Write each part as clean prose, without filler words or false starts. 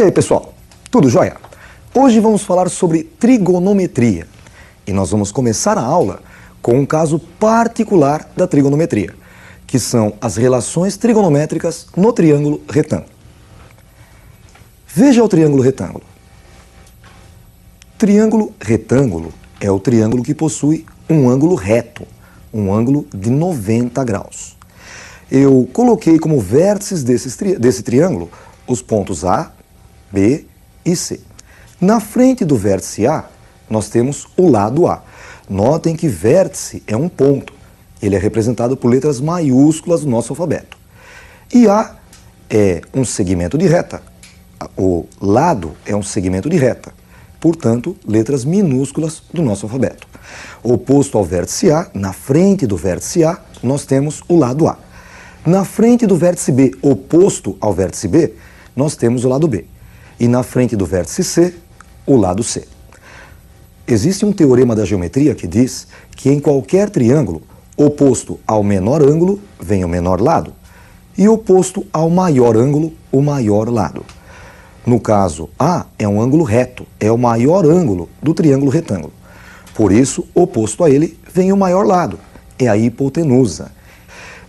E aí, pessoal? Tudo jóia? Hoje vamos falar sobre trigonometria. E nós vamos começar a aula com um caso particular da trigonometria, que são as relações trigonométricas no triângulo retângulo. Veja o triângulo retângulo. Triângulo retângulo é o triângulo que possui um ângulo reto, um ângulo de 90 graus. Eu coloquei como vértices desse triângulo os pontos A, B e C. Na frente do vértice A, nós temos o lado A. Notem que vértice é um ponto. Ele é representado por letras maiúsculas do nosso alfabeto. E A é um segmento de reta. O lado é um segmento de reta. Portanto, letras minúsculas do nosso alfabeto. Oposto ao vértice A, na frente do vértice A, nós temos o lado A. Na frente do vértice B, oposto ao vértice B, nós temos o lado B. E na frente do vértice C, o lado C. Existe um teorema da geometria que diz que em qualquer triângulo, oposto ao menor ângulo, vem o menor lado, e oposto ao maior ângulo, o maior lado. No caso, A é um ângulo reto, é o maior ângulo do triângulo retângulo. Por isso, oposto a ele, vem o maior lado, é a hipotenusa.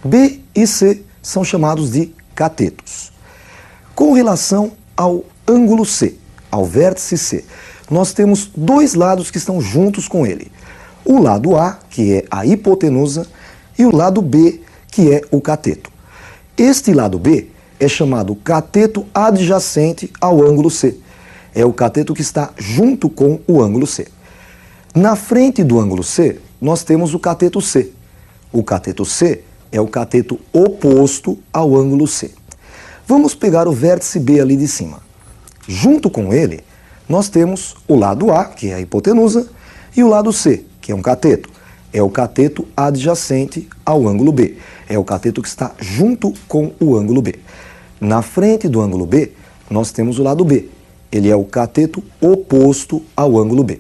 B e C são chamados de catetos. Com relação ao ângulo C, ao vértice C, nós temos dois lados que estão juntos com ele. O lado A, que é a hipotenusa, e o lado B, que é o cateto. Este lado B é chamado cateto adjacente ao ângulo C. É o cateto que está junto com o ângulo C. Na frente do ângulo C, nós temos o cateto C. O cateto C é o cateto oposto ao ângulo C. Vamos pegar o vértice B ali de cima. Junto com ele, nós temos o lado A, que é a hipotenusa, e o lado C, que é um cateto. É o cateto adjacente ao ângulo B. É o cateto que está junto com o ângulo B. Na frente do ângulo B, nós temos o lado B. Ele é o cateto oposto ao ângulo B.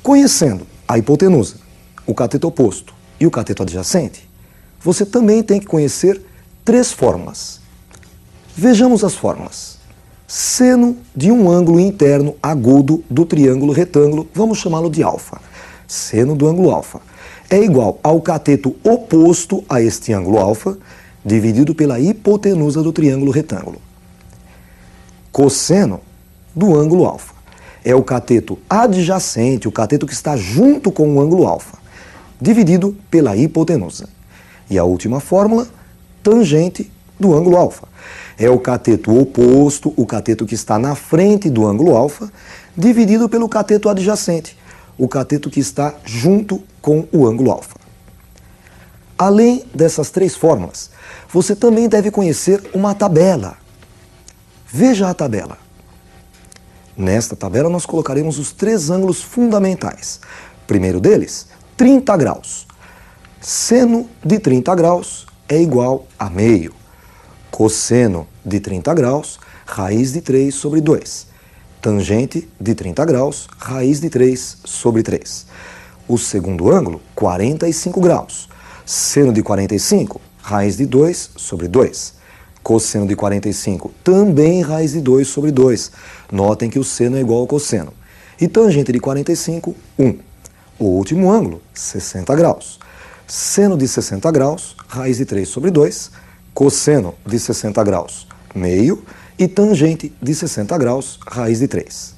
Conhecendo a hipotenusa, o cateto oposto e o cateto adjacente, você também tem que conhecer três fórmulas. Vejamos as fórmulas. Seno de um ângulo interno agudo do triângulo retângulo, vamos chamá-lo de alfa. Seno do ângulo alfa é igual ao cateto oposto a este ângulo alfa, dividido pela hipotenusa do triângulo retângulo. Cosseno do ângulo alfa é o cateto adjacente, o cateto que está junto com o ângulo alfa, dividido pela hipotenusa. E a última fórmula, tangente do ângulo alfa. É o cateto oposto, o cateto que está na frente do ângulo alfa, dividido pelo cateto adjacente, o cateto que está junto com o ângulo alfa. Além dessas três fórmulas, você também deve conhecer uma tabela. Veja a tabela. Nesta tabela nós colocaremos os três ângulos fundamentais. Primeiro deles, 30 graus. Seno de 30 graus é igual a meio. Cosseno de 30 graus, raiz de 3 sobre 2. Tangente de 30 graus, raiz de 3 sobre 3. O segundo ângulo, 45 graus. Seno de 45, raiz de 2 sobre 2. Cosseno de 45, também raiz de 2 sobre 2. Notem que o seno é igual ao cosseno. E tangente de 45, 1. O último ângulo, 60 graus. Seno de 60 graus, raiz de 3 sobre 2. Cosseno de 60 graus, meio. E tangente de 60 graus, raiz de 3.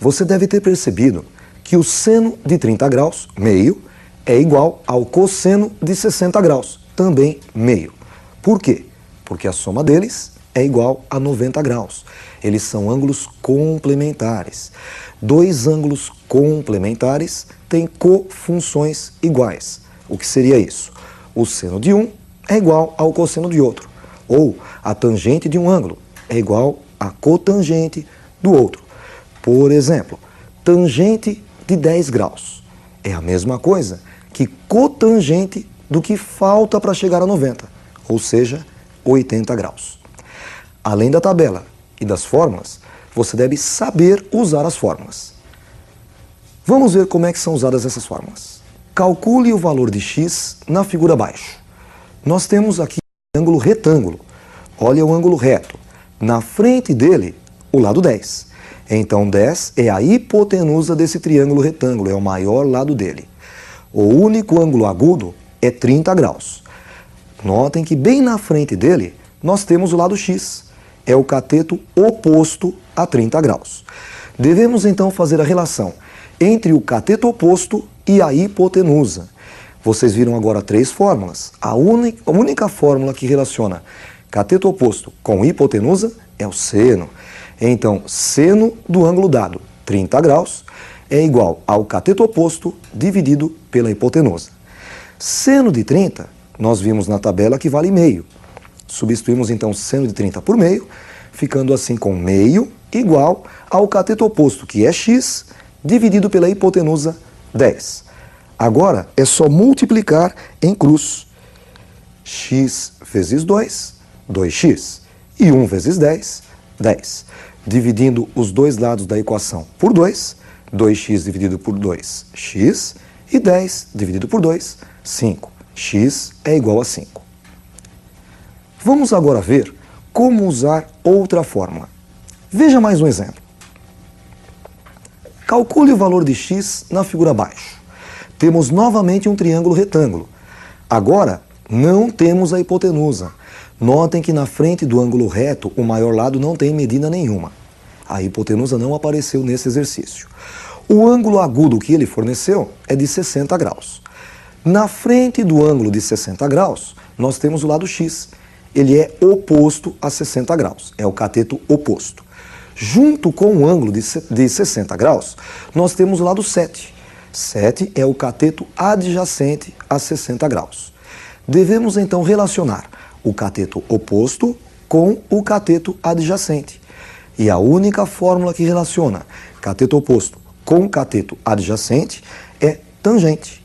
Você deve ter percebido que o seno de 30 graus, meio, é igual ao cosseno de 60 graus, também meio. Por quê? Porque a soma deles é igual a 90 graus. Eles são ângulos complementares. Dois ângulos complementares têm cofunções iguais. O que seria isso? O seno de um é igual ao cosseno de outro. Ou a tangente de um ângulo é igual à cotangente do outro. Por exemplo, tangente de 10 graus é a mesma coisa que cotangente do que falta para chegar a 90, ou seja, 80 graus. Além da tabela e das fórmulas, você deve saber usar as fórmulas. Vamos ver como é que são usadas essas fórmulas. Calcule o valor de x na figura abaixo. Nós temos aqui ângulo retângulo. Olha o ângulo reto. Na frente dele, o lado 10. Então 10 é a hipotenusa desse triângulo retângulo, é o maior lado dele. O único ângulo agudo é 30 graus. Notem que bem na frente dele nós temos o lado x, é o cateto oposto a 30 graus. Devemos então fazer a relação entre o cateto oposto e a hipotenusa. Vocês viram agora 3 fórmulas. A única fórmula que relaciona cateto oposto com hipotenusa é o seno. Então, seno do ângulo dado, 30 graus, é igual ao cateto oposto dividido pela hipotenusa. Seno de 30, nós vimos na tabela que vale meio. Substituímos então seno de 30 por meio, ficando assim com meio igual ao cateto oposto, que é x, dividido pela hipotenusa, 10. Agora é só multiplicar em cruz. X vezes 2, 2x. E 1 vezes 10, 10. Dividindo os dois lados da equação por 2, 2x dividido por 2, x. E 10 dividido por 2, 5. X é igual a 5. Vamos agora ver como usar outra fórmula. Veja mais um exemplo. Calcule o valor de x na figura abaixo. Temos novamente um triângulo retângulo. Agora, não temos a hipotenusa. Notem que na frente do ângulo reto, o maior lado não tem medida nenhuma. A hipotenusa não apareceu nesse exercício. O ângulo agudo que ele forneceu é de 60 graus. Na frente do ângulo de 60 graus, nós temos o lado x. Ele é oposto a 60 graus, é o cateto oposto. Junto com o ângulo de 60 graus, nós temos o lado 7. 7 é o cateto adjacente a 60 graus. Devemos então relacionar o cateto oposto com o cateto adjacente. E a única fórmula que relaciona cateto oposto com cateto adjacente é tangente.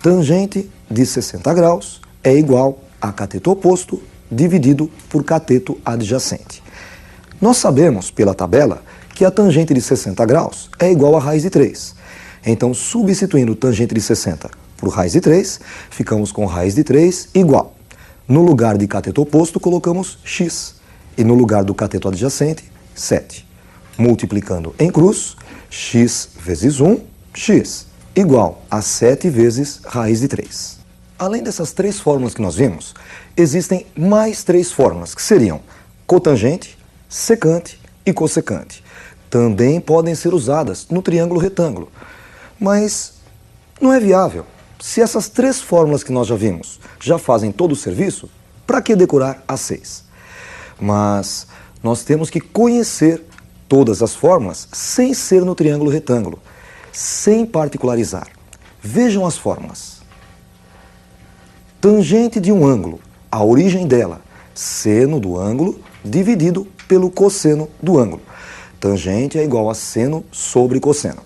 Tangente de 60 graus é igual a cateto oposto dividido por cateto adjacente. Nós sabemos, pela tabela, que a tangente de 60 graus é igual a raiz de 3. Então, substituindo tangente de 60 por raiz de 3, ficamos com raiz de 3 igual. No lugar de cateto oposto, colocamos x. E no lugar do cateto adjacente, 7. Multiplicando em cruz, x vezes 1, x, igual a 7 vezes raiz de 3. Além dessas 3 fórmulas que nós vimos, existem mais 3 fórmulas, que seriam cotangente, secante e cossecante. Também podem ser usadas no triângulo retângulo. Mas não é viável. Se essas 3 fórmulas que nós já vimos já fazem todo o serviço, para que decorar as 6? Mas nós temos que conhecer todas as fórmulas sem ser no triângulo retângulo, sem particularizar. Vejam as fórmulas. Tangente de um ângulo, a origem dela, seno do ângulo dividido pelo cosseno do ângulo. Tangente é igual a seno sobre cosseno.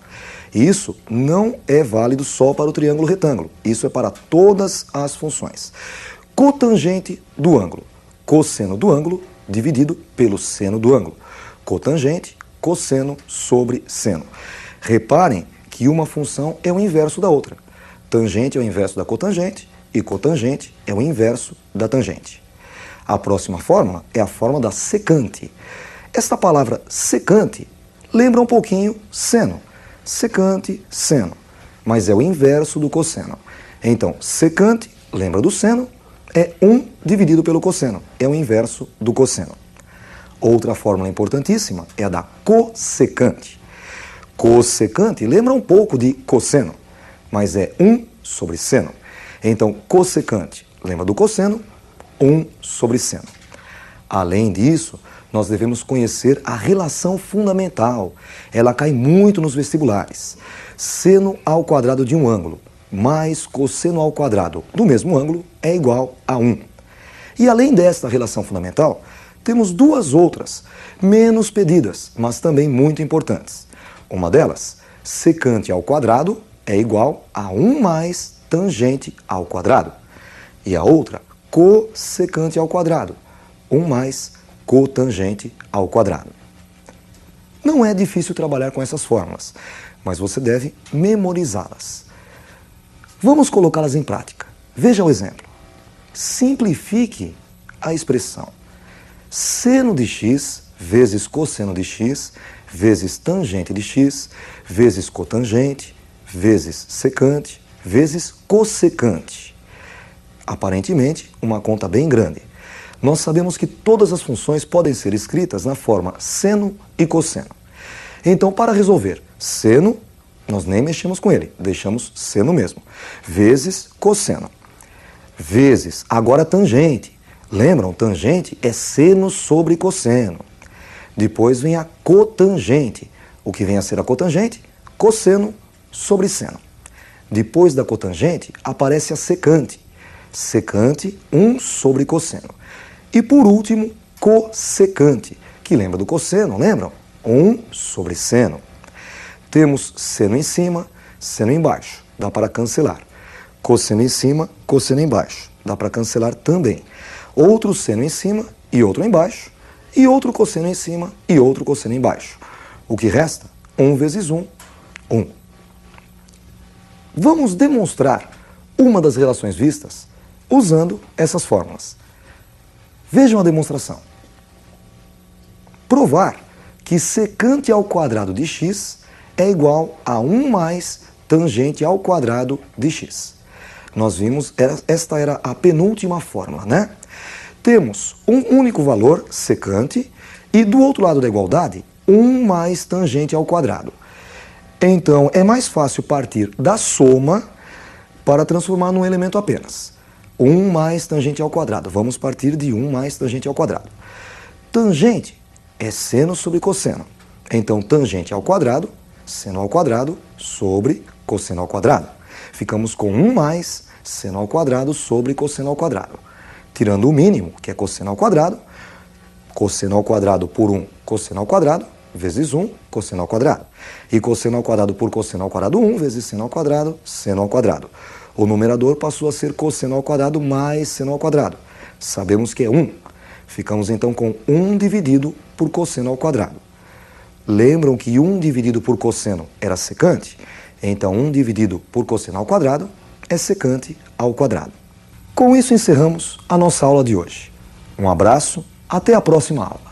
Isso não é válido só para o triângulo retângulo, isso é para todas as funções. Cotangente do ângulo, cosseno do ângulo dividido pelo seno do ângulo. Cotangente, cosseno sobre seno. Reparem que uma função é o inverso da outra. Tangente é o inverso da cotangente e cotangente é o inverso da tangente. A próxima fórmula é a fórmula da secante. Esta palavra secante lembra um pouquinho seno. Secante, seno. Mas é o inverso do cosseno. Então, secante, lembra do seno, é 1 dividido pelo cosseno. É o inverso do cosseno. Outra fórmula importantíssima é a da cossecante. Cossecante lembra um pouco de cosseno, mas é 1 sobre seno. Então, cossecante lembra do cosseno, 1 sobre seno. Além disso, nós devemos conhecer a relação fundamental. Ela cai muito nos vestibulares. Seno ao quadrado de um ângulo mais cosseno ao quadrado do mesmo ângulo é igual a 1. E além desta relação fundamental, temos 2 outras, menos pedidas, mas também muito importantes. Uma delas, secante ao quadrado é igual a 1 mais tangente ao quadrado. E a outra, cossecante ao quadrado, 1 mais cotangente ao quadrado. Não é difícil trabalhar com essas fórmulas, mas você deve memorizá-las. Vamos colocá-las em prática. Veja o exemplo. Simplifique a expressão seno de x vezes cosseno de x, vezes tangente de x, vezes cotangente, vezes secante, vezes cossecante. Aparentemente, uma conta bem grande. Nós sabemos que todas as funções podem ser escritas na forma seno e cosseno. Então, para resolver seno, nós nem mexemos com ele, deixamos seno mesmo, vezes cosseno, vezes, agora tangente. Lembram? Tangente é seno sobre cosseno. Depois vem a cotangente. O que vem a ser a cotangente? Cosseno sobre seno. Depois da cotangente, aparece a secante. Secante, 1 sobre cosseno. E por último, cossecante, que lembra do cosseno, lembram? 1 sobre seno. Temos seno em cima, seno embaixo. Dá para cancelar. Cosseno em cima, cosseno embaixo. Dá para cancelar também. Outro seno em cima e outro embaixo. E outro cosseno em cima e outro cosseno embaixo. O que resta? 1 vezes 1, 1. Vamos demonstrar uma das relações vistas usando essas fórmulas. Vejam a demonstração. Provar que secante ao quadrado de x é igual a 1 mais tangente ao quadrado de x. Nós vimos, esta era a penúltima fórmula, né? Temos um único valor, secante, e do outro lado da igualdade, 1 mais tangente ao quadrado. Então, é mais fácil partir da soma para transformar num elemento apenas. 1 mais tangente ao quadrado. Vamos partir de 1 mais tangente ao quadrado. Tangente é seno sobre cosseno. Então, tangente ao quadrado, seno ao quadrado, sobre cosseno ao quadrado. Ficamos com 1 mais seno ao quadrado sobre cosseno ao quadrado. Tirando o mínimo, que é cosseno ao quadrado por 1, cosseno ao quadrado, vezes 1, cosseno ao quadrado. E cosseno ao quadrado por cosseno ao quadrado, 1, vezes seno ao quadrado, seno ao quadrado. O numerador passou a ser cosseno ao quadrado mais seno ao quadrado. Sabemos que é 1. Ficamos então com 1 dividido por cosseno ao quadrado. Lembram que 1 dividido por cosseno era secante? Então 1 dividido por cosseno ao quadrado é secante ao quadrado. Com isso encerramos a nossa aula de hoje. Um abraço, até a próxima aula.